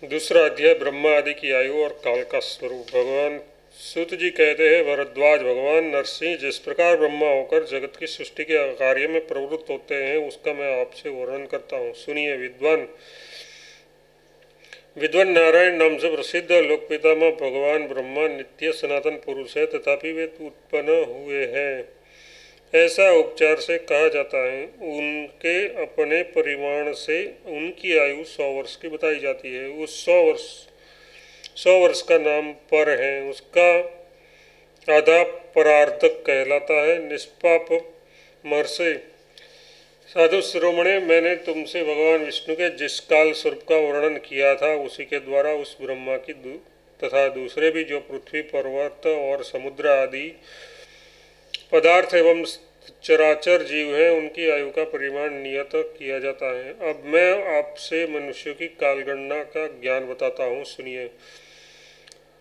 दूसरा अध्याय ब्रह्मा आदि की आयु और काल का स्वरूप। भगवान सूत जी कहते हैं, भरद्वाज, भगवान नरसिंह जिस प्रकार ब्रह्मा होकर जगत की सृष्टि के कार्य में प्रवृत्त होते हैं उसका मैं आपसे वर्णन करता हूँ, सुनिए। विद्वान विद्वान नारायण नाम से प्रसिद्ध लोक पितामह भगवान ब्रह्मा नित्य सनातन पुरुष है, तथापि वे उत्पन्न हुए हैं ऐसा उपचार से कहा जाता है। उनके अपने परिमाण से उनकी आयु 100 वर्ष की बताई जाती है। उस 100 वर्ष का नाम पर है, उसका आधा परार्धक कहलाता है। निष्पाप महर्षि साधु शिरोमणे, मैंने तुमसे भगवान विष्णु के जिस काल स्वरूप का वर्णन किया था उसी के द्वारा उस ब्रह्मा की तथा दूसरे भी जो पृथ्वी, पर्वत और समुद्र आदि पदार्थ एवं चराचर जीव हैं उनकी आयु का परिमाण नियत किया जाता है। अब मैं आपसे मनुष्यों की कालगणना का ज्ञान बताता हूँ, सुनिए।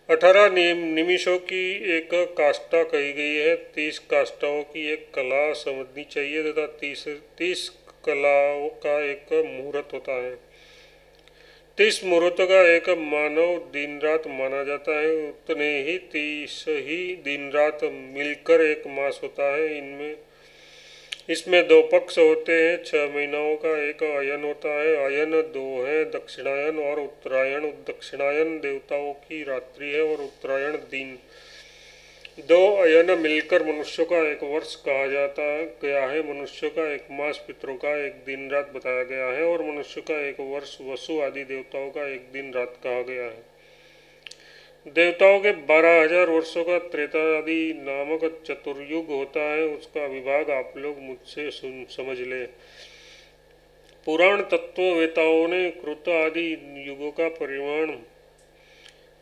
18 निमिषों की एक काष्ठा कही गई है। 30 काष्ठाओं की एक कला समझनी चाहिए तथा 30 कलाओं का एक मुहूर्त होता है। 30 मुहूर्तों का एक मानव दिन रात माना जाता है, उतने ही 30 ही दिन रात मिलकर एक मास होता है। इसमें 2 पक्ष होते हैं। 6 महीनों का एक अयन होता है। अयन 2 है, दक्षिणायन और उत्तरायण। दक्षिणायन देवताओं की रात्रि है और उत्तरायण दिन। 2 अयन मिलकर मनुष्यों का एक वर्ष कहा जाता गया है। मनुष्यों का एक मास, पितरों का एक दिन रात बताया गया है और मनुष्य का एक वर्ष वसु आदि देवताओं का एक दिन रात कहा गया है। देवताओं के 12,000 वर्षों का त्रेता आदि नामक चतुर्युग होता है, उसका विभाग आप लोग मुझसे समझ ले। पुराण तत्ववेताओं ने कृत आदि युगों का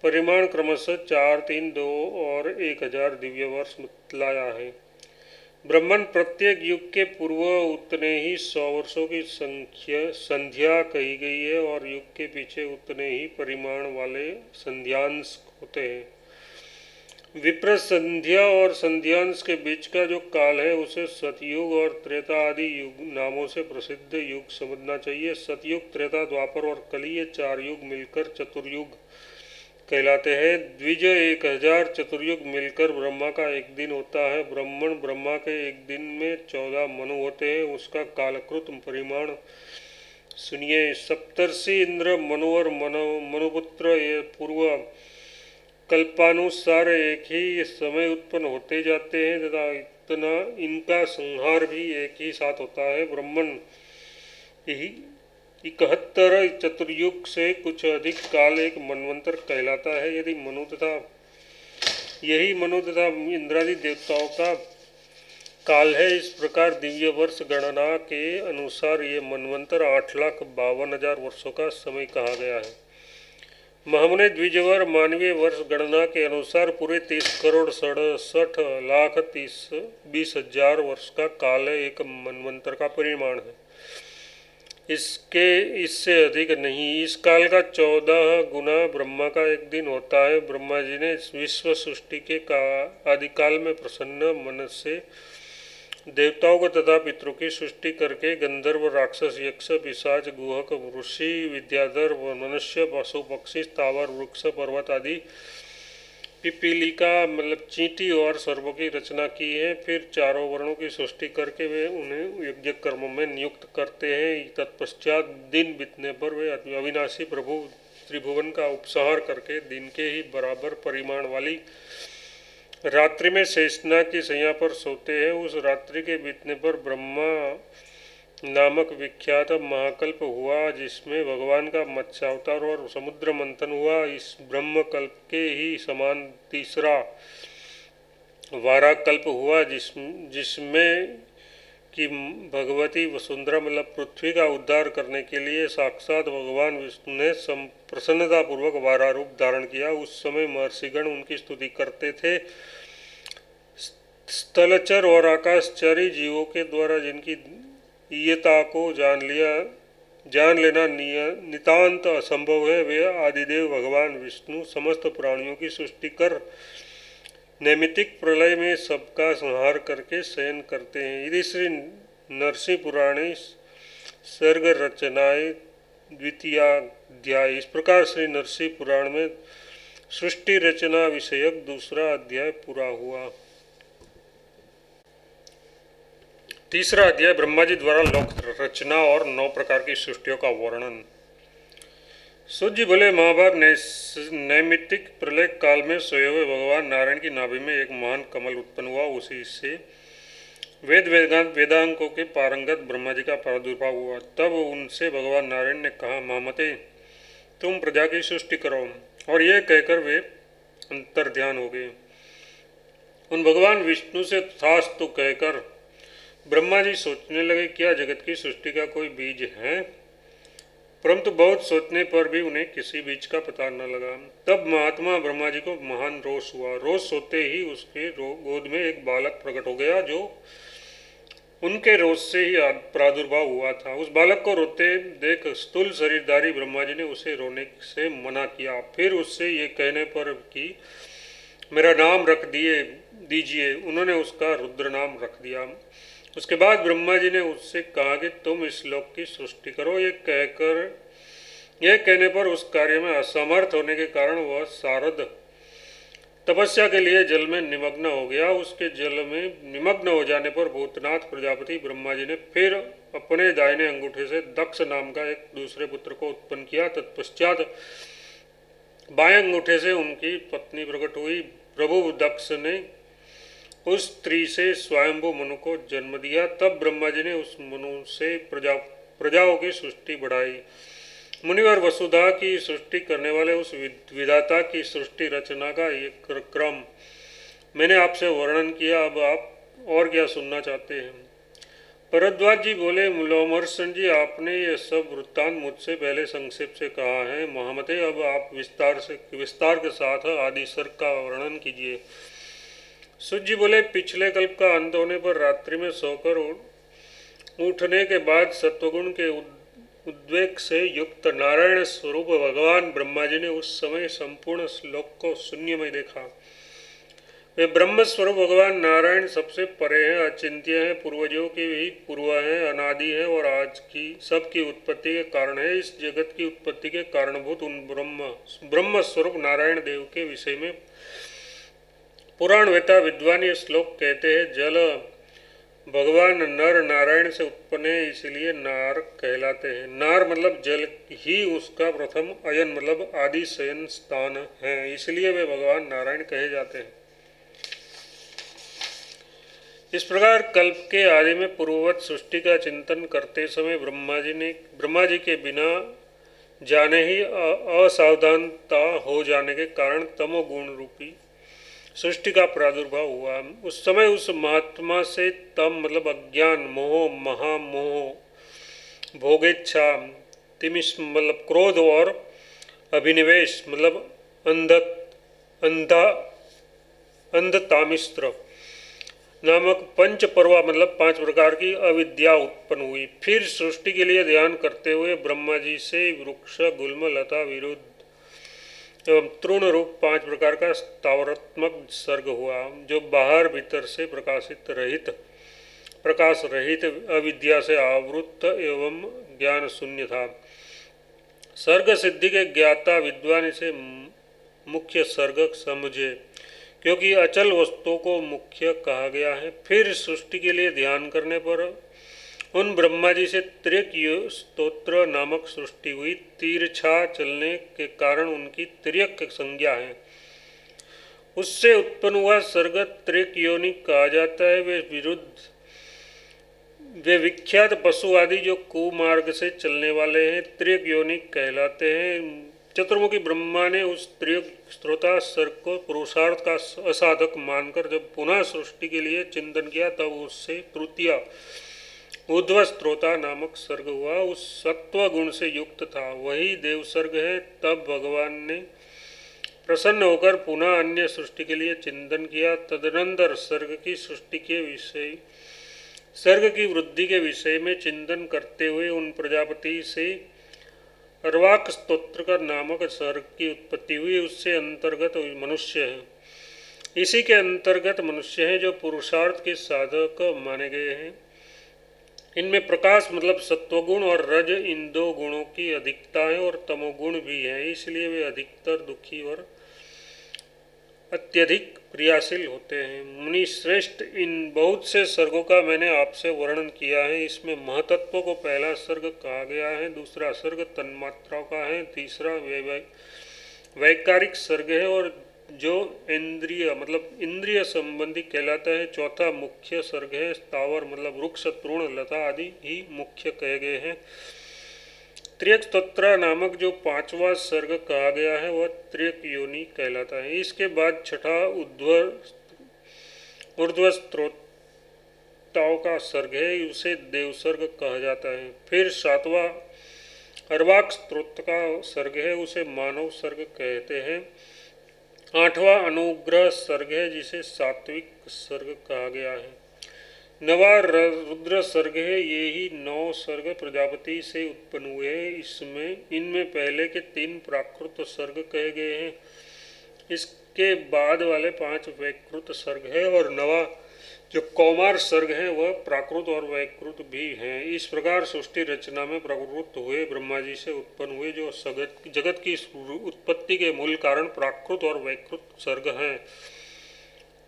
परिमाण क्रमशः 4, 3, 2 और 1,000 दिव्य वर्ष बतलाया है। ब्रह्मन प्रत्येक युग के पूर्व उतने ही 100 वर्षों की संध्या कही गई है और युग के पीछे उतने ही परिमाण वाले संध्यांश होते हैं। विप्र संध्या और संध्यांश के बीच का जो काल है उसे सतयुग और त्रेता आदि युग नामों से प्रसिद्ध युग समझना चाहिए। सतयुग, त्रेता, द्वापर और कली, ये 4 युग मिलकर चतुर्युग कहलाते हैं। द्विज 1,000 चतुर्युग मिलकर ब्रह्मा का एक दिन होता है। ब्रह्मा के एक दिन में 14 मनु होते हैं, उसका कालकृत परिमाण सुनिए। सप्तर्षि इंद्र, मनु और मनुपुत्र ये पूर्व कल्पानुसार एक ही समय उत्पन्न होते जाते हैं तथा इनका संहार भी एक ही साथ होता है। ब्रह्मन यही 71 चतुर्युग से कुछ अधिक काल एक मनवंतर कहलाता है। यही मनु तथा इंद्रादि देवताओं का काल है। इस प्रकार दिव्य वर्ष गणना के अनुसार ये मनवंतर 8,52,000 वर्षों का समय कहा गया है। महामुने द्विजवर मानवीय वर्ष गणना के अनुसार पूरे 30,67,20,000 वर्ष का काल एक मनवंतर का परिमाण है। इससे अधिक नहीं। इस काल का 14 गुना ब्रह्मा का एक दिन होता है। ब्रह्मा जी ने विश्व सृष्टि के आदिकाल में प्रसन्न मन से देवताओं को तथा पितरों की सृष्टि करके गंधर्व, राक्षस, यक्ष, पिशाच, गुहक, ऋषि, विद्याधर, मनुष्य, पशु, पक्षी, स्थावर, वृक्ष, पर्वत आदि पिपीलिका मतलब चींटी और सर्वों की रचना की है। फिर चारों वर्णों की सृष्टि करके वे उन्हें यज्ञ कर्मों में नियुक्त करते हैं। तत्पश्चात दिन बीतने पर वे अविनाशी प्रभु त्रिभुवन का उपसंहार करके दिन के ही बराबर परिमाण वाली रात्रि में शेषनाग की शैया पर सोते हैं। उस रात्रि के बीतने पर ब्रह्मा नामक विख्यात महाकल्प हुआ, जिसमें भगवान का मत्स्यावतार और समुद्र मंथन हुआ। इस ब्रह्मकल्प के ही समान तीसरा वाराकल्प हुआ, जिसमें कि भगवती वसुंधरा मतलब पृथ्वी का उद्धार करने के लिए साक्षात भगवान विष्णु ने प्रसन्नतापूर्वक वारा रूप धारण किया। उस समय महर्षिगण उनकी स्तुति करते थे। स्थलचर और आकाशचारी जीवों के द्वारा जिनकी ईयता को जान लेना नितांत असंभव है, वे आदिदेव भगवान विष्णु समस्त प्राणियों की सृष्टि कर नैमित्तिक प्रलय में सबका संहार करके शयन करते हैं। यदि श्री नरसिंह पुराणे सर्ग रचनाएं द्वितीयाध्याय। इस प्रकार श्री नरसिंह पुराण में सृष्टि रचना विषयक दूसरा अध्याय पूरा हुआ। तीसरा अध्याय ब्रह्मा जी द्वारा लोक रचना और 9 प्रकार की सृष्टियों का वर्णन। सूत जी बोले, महाभाग नैमित्तिक प्रलय काल में सोए हुए भगवान नारायण की नाभि में एक महान कमल उत्पन्न हुआ। उसी से वेदांकों के पारंगत ब्रह्मा जी का प्रादुर्भाव हुआ। तब उनसे भगवान नारायण ने कहा, महामते, तुम प्रजा की सृष्टि करो। और यह कहकर वे अंतर्ध्यान हो गए। उन भगवान विष्णु से तथास्तु कहकर ब्रह्मा जी सोचने लगे, क्या जगत की सृष्टि का कोई बीज है? परंतु बहुत सोचने पर भी उन्हें किसी बीज का पता न लगा। तब महात्मा ब्रह्मा जी को महान रोष हुआ। रोष होते ही उसके गोद में एक बालक प्रकट हो गया, जो उनके रोष से ही प्रादुर्भाव हुआ था। उस बालक को रोते देख स्थूल शरीरधारी ब्रह्मा जी ने उसे रोने से मना किया। फिर उससे ये कहने पर कि मेरा नाम रख दीजिए, उन्होंने उसका रुद्र नाम रख दिया। उसके बाद ब्रह्मा जी ने उससे कहा कि तुम इस लोक की सृष्टि करो। यह कहने पर उस कार्य में असमर्थ होने के कारण वह सारद तपस्या के लिए जल में निमग्न हो गया। उसके जल में निमग्न हो जाने पर भूतनाथ प्रजापति ब्रह्मा जी ने फिर अपने दाहिने अंगूठे से दक्ष नाम का एक दूसरे पुत्र को उत्पन्न किया। तत्पश्चात बाएं अंगूठे से उनकी पत्नी प्रकट हुई। प्रभु दक्ष ने उस स्त्री से स्वयंभू मनु को जन्म दिया। तब ब्रह्मा जी ने उस मनु से प्रजाओं की सृष्टि बढ़ाई। मुनिवर वसुधा की सृष्टि करने वाले उस विधाता की सृष्टि रचना का एक क्रम मैंने आपसे वर्णन किया। अब आप और क्या सुनना चाहते हैं? भरद्वाज जी बोले, लोमहर्षण जी, आपने ये सब वृत्तांत मुझसे पहले संक्षेप से कहा है। महामते, अब आप विस्तार के साथ आदि सर्ग का वर्णन कीजिए। सूत जी बोले, पिछले कल्प का अंत होने पर रात्रि में सोकर उठने के बाद सत्वगुण के उद्वेग से युक्त नारायण स्वरूप भगवान ब्रह्मा जी ने उस समय संपूर्ण श्लोक को शून्यमय देखा। वे ब्रह्म स्वरूप भगवान नारायण सबसे परे हैं, अचिंत्य हैं, पूर्वजों के भी पूर्व हैं, अनादि हैं और आज की सबकी उत्पत्ति के कारण है। इस जगत की उत्पत्ति के कारणभूत उन ब्रह्म स्वरूप नारायण देव के विषय में पुराण वेता विद्वान ये श्लोक कहते हैं, जल भगवान नर नारायण से उत्पन्न है, इसलिए नार कहलाते हैं। नार मतलब जल ही उसका प्रथम अयन मतलब आदि शयन स्थान है, इसलिए वे भगवान नारायण कहे जाते हैं। इस प्रकार कल्प के आदि में पूर्ववत सृष्टि का चिंतन करते समय ब्रह्मा जी के बिना जाने ही असावधानता हो जाने के कारण तमोगुण रूपी सृष्टि का प्रादुर्भाव हुआ। उस समय उस महात्मा से तम मतलब अज्ञान, मोह, महामोह, भोगेच्छा, तिमिष मतलब क्रोध और अभिनिवेश मतलब अंधतामिस्त्र नामक पंच पर्वा मतलब 5 प्रकार की अविद्या उत्पन्न हुई। फिर सृष्टि के लिए ध्यान करते हुए ब्रह्मा जी से वृक्ष, गुल्म, लता, विरुद्ध एवं तृण रूप 5 प्रकार का स्थावरात्मक सर्ग हुआ, जो बाहर भीतर से प्रकाश रहित अविद्या से आवृत एवं ज्ञान शून्य था। सर्ग सिद्धि के ज्ञाता विद्वान इसे मुख्य सर्ग समझे, क्योंकि अचल वस्तुओं को मुख्य कहा गया है। फिर सृष्टि के लिए ध्यान करने पर उन ब्रह्मा जी से त्रिक स्तोत्र नामक सृष्टि हुई। तिरछा चलने के कारण उनकी तिर्यक संज्ञा है। उससे उत्पन्न हुआ सर्ग त्रिक योनि कहा जाता है। वे विख्यात पशु आदि जो कुमार्ग से चलने वाले हैं त्रिक योनि कहलाते हैं। चतुर्मुखी ब्रह्मा ने उस त्रिक स्त्रोता सर्ग को पुरुषार्थ का असाधक मानकर जब पुनः सृष्टि के लिए चिंतन किया, तब उससे तृतीय उद्व स्त्रोता नामक सर्ग हुआ। उस सत्व गुण से युक्त था, वही देव सर्ग है। तब भगवान ने प्रसन्न होकर पुनः अन्य सृष्टि के लिए चिंतन किया। तदनंतर सर्ग की वृद्धि के विषय में चिंतन करते हुए उन प्रजापति से अर्वाक स्तोत्र का नामक सर्ग की उत्पत्ति हुई। उससे अंतर्गत मनुष्य है, इसी के अंतर्गत मनुष्य हैं जो पुरुषार्थ के साधक माने गए हैं। इनमें प्रकाश मतलब सत्वगुण और रज, इन दो गुणों की अधिकता है और तमोगुण भी है, इसलिए वे अधिकतर दुखी और अत्यधिक क्रियाशील होते हैं। मुनि श्रेष्ठ, इन बहुत से सर्गों का मैंने आपसे वर्णन किया है। इसमें महतत्व को पहला सर्ग कहा गया है, दूसरा सर्ग तन्मात्राओं का है, तीसरा वैकारिक सर्ग है और जो इंद्रिय मतलब इंद्रिय संबंधी कहलाता है, चौथा मुख्य सर्ग है। स्थावर मतलब वृक्ष, तृण, लता आदि ही मुख्य कहे गए हैं। त्र्यक स्तोत्र नामक जो पांचवा सर्ग कहा गया है वह त्र्यक योनि कहलाता है। इसके बाद छठा ऊर्ध्व स्त्रोताओं का सर्ग है, उसे देवसर्ग कहा जाता है। फिर सातवां अर्वाक स्त्रोत का सर्ग है, उसे मानव सर्ग कहते हैं। आठवां अनुग्रह सर्ग है, जिसे सात्विक सर्ग कहा गया है। नवा रुद्र सर्ग है, ये ही 9 सर्ग प्रजापति से उत्पन्न हुए हैं। इनमें पहले के 3 प्राकृत सर्ग कहे गए हैं, इसके बाद वाले 5 वैकृत सर्ग है और नवा जो कौमार सर्ग है वह प्राकृत और वैकृत भी हैं। इस प्रकार सृष्टि रचना में प्रवृत्त हुए ब्रह्मा जी से उत्पन्न हुए जो जगत की उत्पत्ति के मूल कारण प्राकृत और वैकृत सर्ग हैं,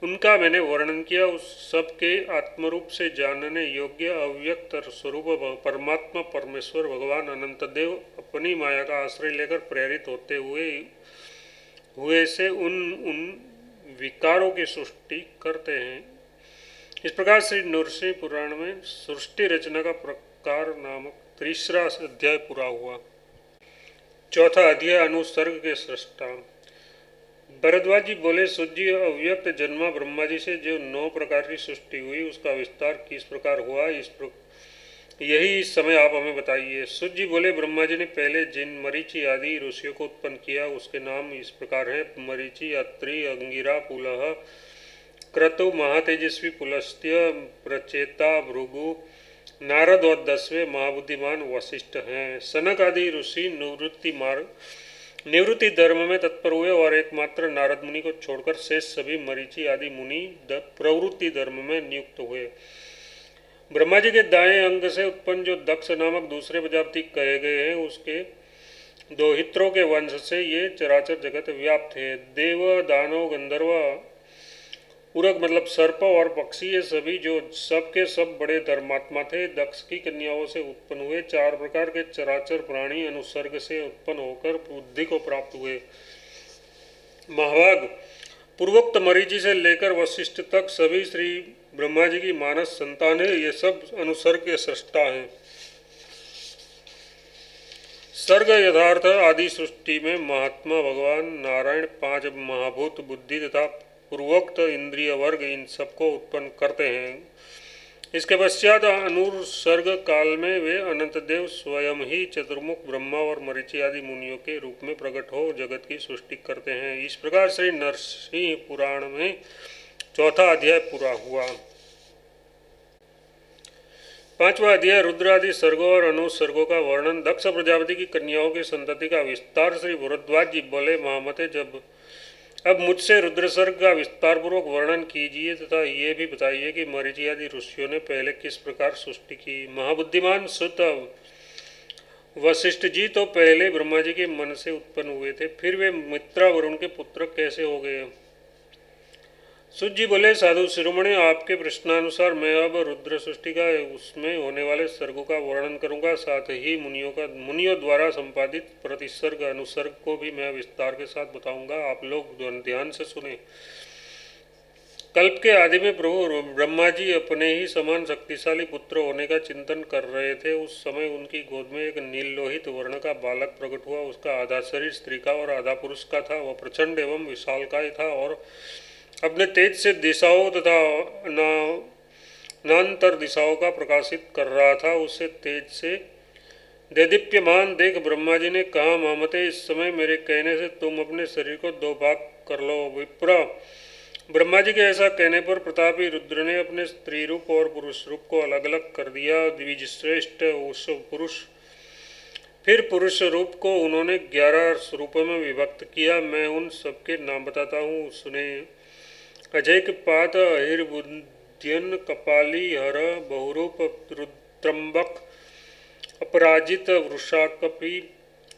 उनका मैंने वर्णन किया। उस सब के आत्मरूप से जानने योग्य अव्यक्त स्वरूप परमात्मा परमेश्वर भगवान अनंत देव अपनी माया का आश्रय लेकर प्रेरित होते हुए से उन विकारों की सृष्टि करते हैं। इस प्रकार श्री नरसिंह पुराण में सृष्टि रचना का प्रकार नामक तीसरा अध्याय पूरा हुआ। चौथा अध्याय अनुसर्ग के सृष्टा। भरद्वाज जी बोले, सूत जी, अव्यक्त जन्मा ब्रह्मा जी से जो 9 प्रकार की सृष्टि हुई उसका विस्तार किस प्रकार हुआ, यही इस समय आप हमें बताइए। सूत जी बोले, ब्रह्मा जी ने पहले जिन मरीचि आदि ऋषियों को उत्पन्न किया उसके नाम इस प्रकार हैं: मरीचि, अत्रि, अंगिरा, पुलह, क्रतु, महातेजस्वी पुलस्त्य, प्रचेता, भृगु, नारद और 10वें महाबुद्धिमान वशिष्ठ हैं। सनक आदि ऋषि निवृत्ति धर्म में तत्पर हुए और एकमात्र नारद मुनि को छोड़कर शेष सभी मरीचि आदि मुनि प्रवृत्ति धर्म में नियुक्त हुए। ब्रह्मा जी के दाएं अंग से उत्पन्न जो दक्ष नामक दूसरे प्रजापति कहे गए हैं, उसके दोहित्रों के वंश से ये चराचर जगत व्याप्त है। देव, दानव, गंधर्व, उरग मतलब सर्प और पक्षी, ये सभी जो सब के सब बड़े धर्मात्मा थे, दक्ष की कन्याओं से उत्पन्न हुए। 4 प्रकार के चराचर प्राणी अनुसर्ग से उत्पन्न होकर बुद्धि को प्राप्त हुए। महाभाग, पूर्वोक्त मरीचि से लेकर वशिष्ठ तक सभी श्री ब्रह्मा जी की मानस संतान है। ये सब अनुसर्ग के सृष्टा हैं। सर्ग यथार्थ आदि सृष्टि में महात्मा भगवान नारायण 5 महाभूत बुद्धि तथा पूर्वोक्त इंद्रिय वर्ग इन सबको उत्पन्न करते हैं। इसके पश्चात अनुसर्ग काल में वे अनंत देव स्वयं ही चतुर्मुख ब्रह्मा और मरीचि आदि मुनियों के रूप में प्रकट हो जगत की सृष्टि करते हैं। इस प्रकार श्री नरसिंह पुराण में चौथा अध्याय पूरा हुआ। 5वां अध्याय रुद्र आदि सर्गों और अनुसर्गों का वर्णन। दक्ष प्रजापति की कन्याओं की संतति का विस्तार। श्री भरद्वाज जी बोले, महामते, अब मुझसे रुद्र सर्ग का विस्तार पूर्वक वर्णन कीजिए तथा ये भी बताइए कि मरीचि आदि ऋषियों ने पहले किस प्रकार सृष्टि की। महाबुद्धिमान सुत वशिष्ठ जी तो पहले ब्रह्मा जी के मन से उत्पन्न हुए थे, फिर वे मित्रा वरुण के पुत्र कैसे हो गए। सुत जी बोले, साधु शिरोमणि, आपके प्रश्नानुसार मैं अब रुद्र सृष्टि का उसमें होने वाले सर्गों का वर्णन करूंगा, साथ ही मुनियों द्वारा संपादित प्रतिसर्ग अनुसर्ग को भी मैं विस्तार के साथ बताऊंगा। आप लोग ध्यान से सुने। कल्प के आदि में प्रभु ब्रह्मा जी अपने ही समान शक्तिशाली पुत्र होने का चिंतन कर रहे थे। उस समय उनकी गोद में एक नील लोहित वर्ण का बालक प्रकट हुआ। उसका आधा शरीर स्त्री का और आधा पुरुष का था। वह प्रचंड एवं विशालकाय था और अपने तेज से दिशाओं तथा नान्तर दिशाओं का प्रकाशित कर रहा था। उसे तेज से देदीप्यमान देख ब्रह्मा जी ने कहा, महामते, इस समय मेरे कहने से तुम अपने शरीर को 2 भाग कर लो। विप्र, ब्रह्मा जी के ऐसा कहने पर प्रतापी रुद्र ने अपने स्त्री रूप और पुरुष रूप को अलग अलग कर दिया। द्विजश्रेष्ठ उस फिर पुरुष रूप को उन्होंने 11 स्वरूपों में विभक्त किया। मैं उन सबके नाम बताता हूँ, सुने। अजैक पात, अहिर्बुद्यन, कपाली, हर, बहुरूप, त्रंबक, अपराजित, वृषाकपि,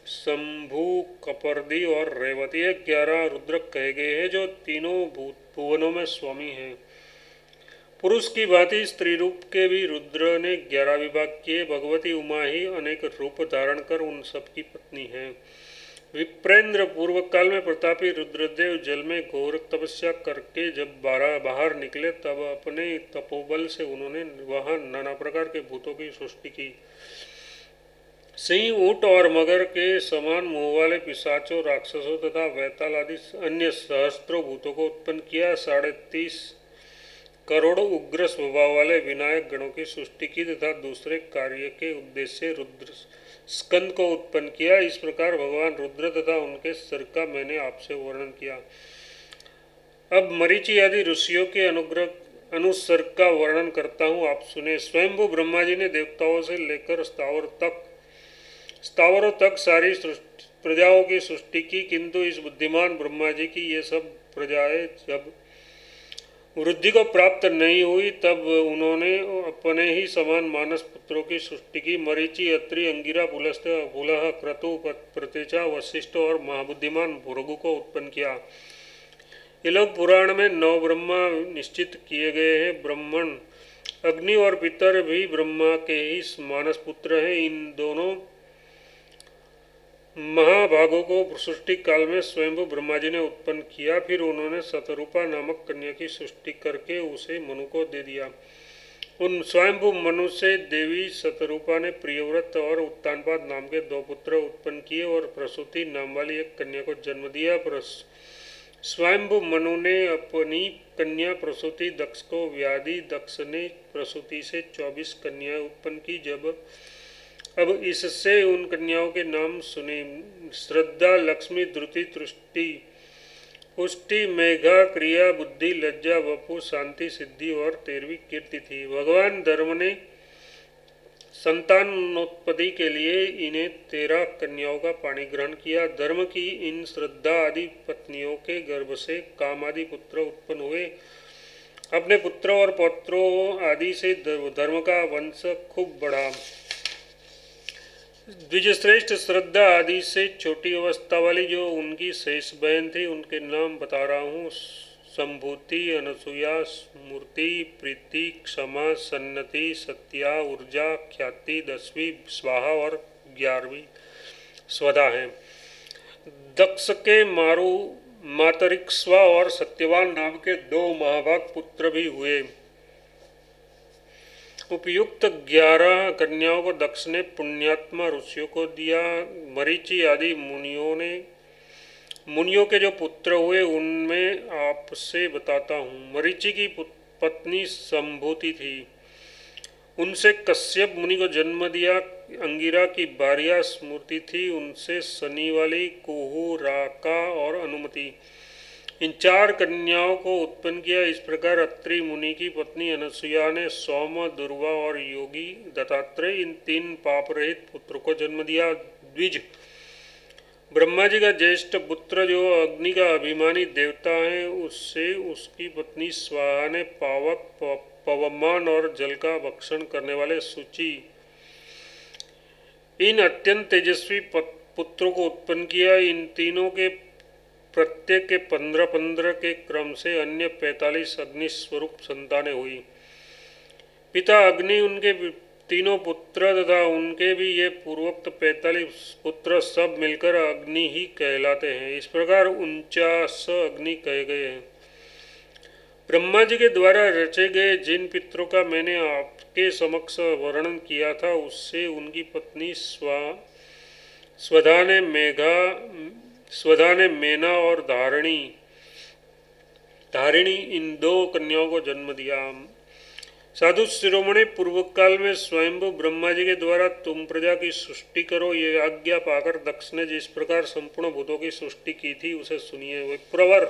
शंभु, कपर्दी और रेवती 11 रुद्र कहे गए हैं जो तीनों भुवनों में स्वामी हैं। पुरुष की भांति स्त्री रूप के भी रुद्र ने 11 विभाग किए। भगवती उमा ही अनेक रूप धारण कर उन सबकी पत्नी है। विप्रेंद्र पूर्व काल में प्रतापी रुद्रदेव जल में घोर तपस्या करके जब बाहर निकले तब अपने तपोबल से उन्होंने वहां नाना प्रकार के भूतों की सृष्टि की। सिंह, ऊंट और मगर के समान मुंह वाले पिशाचों, राक्षसों तथा वैताल आदि अन्य सहस्त्रों भूतों को उत्पन्न किया। 30.5 करोड़ उग्र स्वभाव वाले विनायक गणों की सृष्टि की तथा दूसरे कार्य के उद्देश्य रुद्र स्कंद को उत्पन्न किया। इस प्रकार भगवान रुद्र तथा उनके सर का मैंने आपसे वर्णन किया। अब मरीचि आदि ऋषियों के अनुसर्ग का वर्णन करता हूँ, आप सुने। स्वयंभू ब्रह्मा जी ने देवताओं से लेकर स्थावरों तक सारी प्रजाओं की सृष्टि की, किंतु इस बुद्धिमान ब्रह्मा जी की ये सब प्रजाएं जब वृद्धि को प्राप्त नहीं हुई तब उन्होंने अपने ही समान मानस पुत्रों की सृष्टि की। मरीचि, अत्रि, अंगिरा, पुलस्त्य, पुलह, क्रतु, प्रत्यचा, वशिष्ठ और महाबुद्धिमान भृगु को उत्पन्न किया। ये लोग पुराण में 9 ब्रह्मा निश्चित किए गए हैं। ब्राह्मण, अग्नि और पितर भी ब्रह्मा के ही मानस पुत्र हैं। इन दोनों महाभागों को सृष्टि काल में स्वयंभू ब्रह्मा जी ने उत्पन्न किया। फिर उन्होंने शतरूपा नामक कन्या की सृष्टि करके उसे मनु को दे दिया। उन स्वयंभू मनु से देवी शतरूपा ने प्रियव्रत और उत्तानपाद नाम के 2 पुत्र उत्पन्न किए और प्रसूति नाम वाली एक कन्या को जन्म दिया। स्वयंभू मनु ने अपनी कन्या प्रसूति दक्ष को व्याधि, दक्ष ने प्रसूति से 24 कन्याएं उत्पन्न की। अब इससे उन कन्याओं के नाम सुने। श्रद्धा, लक्ष्मी, द्रुति, तुष्टि, पुष्टि, मेघा, क्रिया, बुद्धि, लज्जा, वपु, शांति, सिद्धि और 13वीं कीर्ति थी। भगवान धर्म ने संतानोत्पत्ति के लिए इन्हें 13 कन्याओं का पाणी ग्रहण किया। धर्म की इन श्रद्धा आदि पत्नियों के गर्भ से काम आदि पुत्र उत्पन्न हुए। अपने पुत्रों और पौत्रों आदि से धर्म का वंश खूब बढ़ा। द्विजश्रेष्ठ श्रद्धा आदि से छोटी अवस्था वाली जो उनकी शेष बहन थी उनके नाम बता रहा हूँ। संभूति, अनसुया, स्मृति, प्रीति, क्षमा, सन्नति, सत्या, ऊर्जा, ख्याति 10वीं स्वाहा और 11वीं स्वधा है। दक्ष के मातरिक्स्वा और सत्यवान नाम के 2 महाभाग पुत्र भी हुए। उपयुक्त 11 कन्याओं को दक्ष ने पुण्यात्मा ऋषियों को दिया। मरीचि आदि मुनियों के जो पुत्र हुए उनमें आपसे बताता हूँ। मरीचि की पत्नी संभूति थी, उनसे कश्यप मुनि को जन्म दिया। अंगिरा की भार्या स्मृति थी, उनसे शनि वाली कुहू, राका और अनुमति इन 4 कन्याओं को उत्पन्न किया। इस प्रकार अत्रि मुनि की पत्नी अनसुया ने सोम, दुर्वा और योगी दत्तात्रेय इन 3 पाप रहित पुत्र को जन्म दिया। द्विज, ब्रह्मा जी का ज्येष्ठ पुत्र जो अग्नि का अभिमानी देवता है, उससे उसकी पत्नी स्वाहा ने पावक, पवमान और जल का भक्षण करने वाले सूची इन अत्यंत तेजस्वी पुत्रों को उत्पन्न किया। इन तीनों के प्रत्येक के 15-15 के क्रम से अन्य 45 अग्नि स्वरूप संतानें हुई। पिता अग्नि, उनके तीनों पुत्र तथा उनके भी ये पूर्वोक्त 45 पुत्र सब मिलकर अग्नि ही कहलाते हैं। इस प्रकार 49 अग्नि कहे गए हैं। ब्रह्मा जी के द्वारा रचे गए जिन पितरों का मैंने आपके समक्ष वर्णन किया था उससे उनकी पत्नी स्वधा ने मेना और धारिणी इन 2 कन्याओं को जन्म दिया। साधु शिरोमणि, पूर्व काल में स्वयंभू ब्रह्मा जी के द्वारा तुम प्रजा की सृष्टि करो ये आज्ञा पाकर दक्ष ने जिस प्रकार संपूर्ण भूतों की सृष्टि की थी उसे सुनिए। वे प्रवर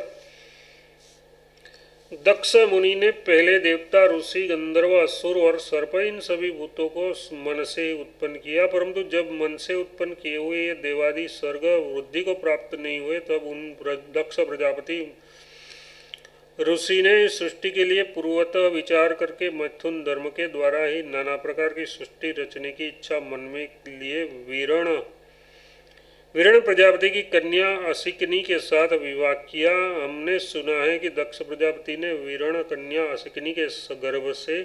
दक्ष मुनि ने पहले देवता, ऋषि, गंधर्व, असुर और सर्प इन सभी भूतों को मन से उत्पन्न किया, परंतु जब मन से उत्पन्न किए हुए ये देवादि सर्ग वृद्धि को प्राप्त नहीं हुए तब उन दक्ष प्रजापति ऋषि ने सृष्टि के लिए पूर्वतः विचार करके मैथुन धर्म के द्वारा ही नाना प्रकार की सृष्टि रचने की इच्छा मन में लिए वीरण प्रजापति की कन्या असिकनी के साथ विवाह किया। हमने सुना है कि दक्ष प्रजापति ने वीरण कन्या असिकनी के गर्भ से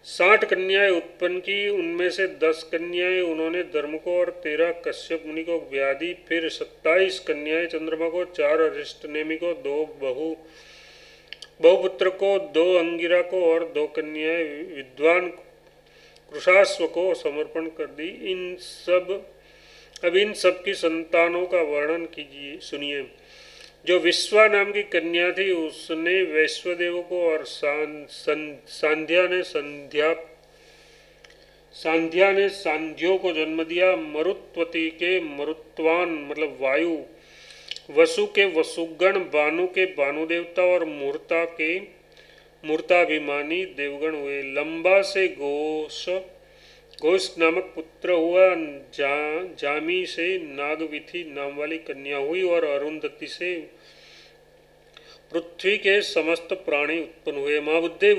60 कन्याएं उत्पन्न की। उनमें से 10 कन्याएं उन्होंने धर्म को और 13 कश्यप मुनि को व्याधि, फिर 27 कन्याएं चंद्रमा को, 4 अरिष्ट नेमि को, 2 बहुपुत्र को, 2 अंगिरा को और 2 कन्याएं विद्वान कृशाश्व को समर्पण कर दी। अब इन सब की संतानों का वर्णन कीजिए, सुनिए। जो विश्वा नाम की कन्या थी उसने वैश्वदेव को और सांध्या ने सांध्यों को जन्म दिया। मरुत्वती के मरुत्वान मतलब वायु, वसु के वसुगण, भानु के भानुदेवता और मूर्ता के मूर्ताभिमानी देवगण हुए। लंबा से घोष नामक पुत्र हुआ। जामी से नागविथि नाम वाली कन्या हुई और अरुंधति से पृथ्वी के समस्त प्राणी उत्पन्न हुए। महाबुद्धे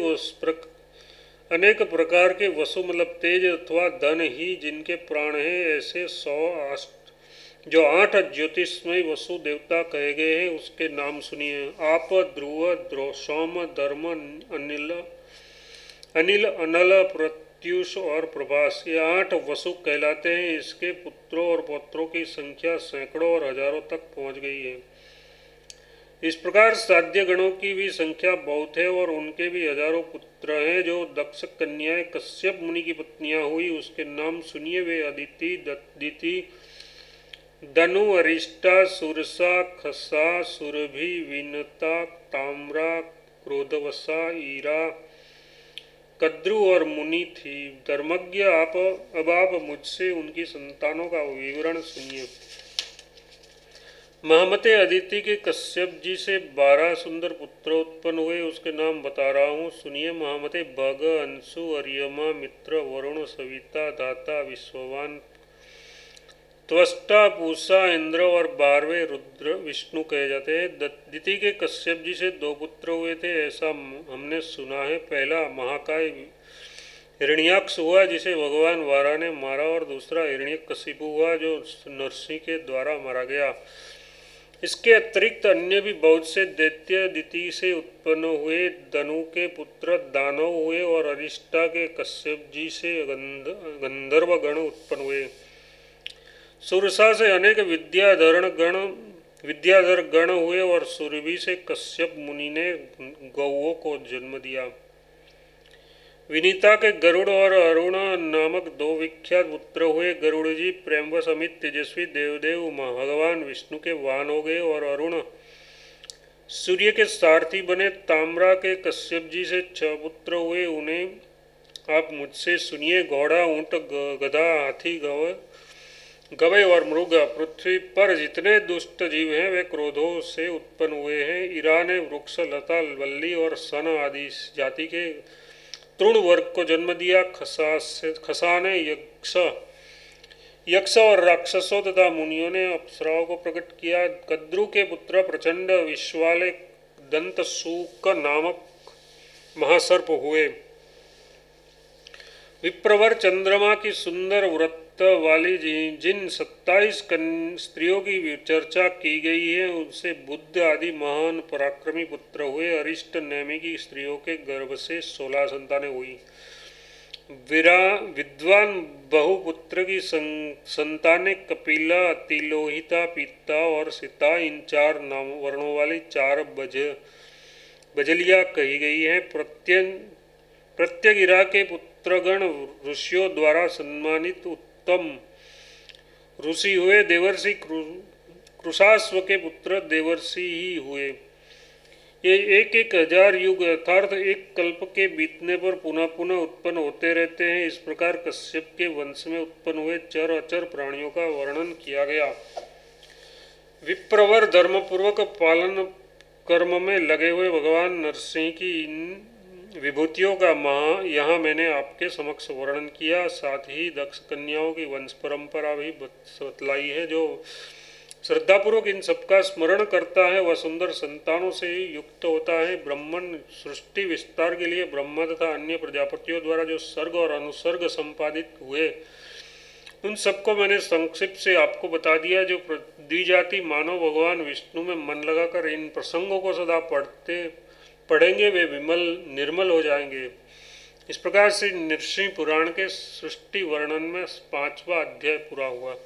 अनेक प्रकार के वसु मतलब तेज अथवा धन ही जिनके प्राण हैं, ऐसे 100 8 ज्योतिषमय वसु देवता कहे गए हैं उसके नाम सुनिए। आप, ध्रुव, सोम, धर्म, अनिल, अनल, प्रत्युष और प्रभास, ये 8 वसु कहलाते हैं। इसके पुत्रों और पौत्रों की संख्या सैकड़ों और हजारों तक पहुंच गई है। इस प्रकार साध्य गणों की भी संख्या बहुत है और उनके भी हजारों पुत्र हैं। जो दक्ष कन्याएं कश्यप मुनि की पत्नियां हुई उसके नाम सुनिए। वे अदिति, दत्दिति, दनु, अरिष्टा, सुरसा, खसा, सुरभि, विनता, ताम्रा, क्रोधवसा, ईरा, कद्रु और मुनि थी। धर्मज्ञ अब आप मुझसे उनकी संतानों का विवरण सुनिए। महामते अदिति के कश्यप जी से 12 सुंदर पुत्र उत्पन्न हुए, उसके नाम बता रहा हूँ, सुनिए। महामते भग, अंशु, अर्यमा, मित्र, वरुण, सविता, दाता, विश्ववान, त्वष्टा, पूषा, इंद्र और 12वें रुद्र विष्णु कहे जाते हैं। दिति के कश्यप जी से 2 पुत्र हुए थे, ऐसा हमने सुना है। पहला महाकाय हिरण्याक्ष हुआ जिसे भगवान वारा ने मारा, और दूसरा हिरण्यकशिपु हुआ जो नरसिंह के द्वारा मारा गया। इसके अतिरिक्त अन्य भी बहुत से दैत्य दिति से उत्पन्न हुए। दनु के पुत्र दानव हुए और अरिष्टा के कश्यप जी से गंधर्व गण उत्पन्न हुए। सुरसा से अनेक विद्याधर गण हुए और सुरभि से कश्यप मुनि ने गौओं को जन्म दिया। विनीता के गरुड़ और अरुण नामक 2 विख्यात पुत्र हुए। गरुड़ जी प्रेमवश अमित तेजस्वी देवदेव भगवान विष्णु के वाहन हो गए और अरुण सूर्य के सारथी बने। ताम्रा के कश्यप जी से 6 पुत्र हुए, उन्हें आप मुझसे सुनिए। घोड़ा, ऊंट, गधा, हाथी, गवय और मृग। पृथ्वी पर जितने दुष्ट जीव हैं वे क्रोधों से उत्पन्न हुए हैं। ईरा ने वृक्ष, लता, वल्ली और सन आदि जाति के तृण वर्ग को जन्म दिया। खसा ने यक्ष और राक्षसों तथा मुनियों ने अप्सराओं को प्रकट किया। कद्रु के पुत्र प्रचंड विश्वाले दंतसूक नामक महासर्प हुए। विप्रवर चंद्रमा की सुंदर व्रत वाली जिन 27 स्त्रियों की चर्चा की गई है उनसे बुद्ध आदि महान पराक्रमी पुत्र हुए। अरिष्ट नेमि की स्त्रियों के गर्भ से 16 संतानें हुई। विद्वान बहुपुत्र की संतानें कपिला, तिलोहिता, पीता और सीता, इन 4 नाम वर्णों वाली 4 बजलिया कही गई है। प्रत्यगिरा के पुत्रगण ऋषियों द्वारा सम्मानित उत्तम ऋषि हुए। देवर्षि कृशाश्व के पुत्र देवर्षि ही हुए। ये 1,000 युग अर्थात 1 कल्प के बीतने पर पुनः पुनः उत्पन्न होते रहते हैं। इस प्रकार कश्यप के वंश में उत्पन्न हुए चर अचर प्राणियों का वर्णन किया गया। विप्रवर धर्मपूर्वक पालन कर्म में लगे हुए भगवान नरसिंह की इन विभूतियों का यहाँ मैंने आपके समक्ष वर्णन किया। साथ ही दक्ष कन्याओं की वंश परंपरा भी बतलाई है जो श्रद्धापूर्वक इन सबका स्मरण करता है वह सुंदर संतानों से ही युक्त होता है। ब्राह्मण सृष्टि विस्तार के लिए ब्रह्मा तथा अन्य प्रजापतियों द्वारा जो सर्ग और अनुसर्ग संपादित हुए उन सबको मैंने संक्षिप्त से आपको बता दिया। जो द्विजाति मानव भगवान विष्णु में मन लगाकर इन प्रसंगों को सदा पढ़ेंगे वे विमल निर्मल हो जाएंगे। इस प्रकार से नृसिंह पुराण के सृष्टि वर्णन में 5वां अध्याय पूरा हुआ।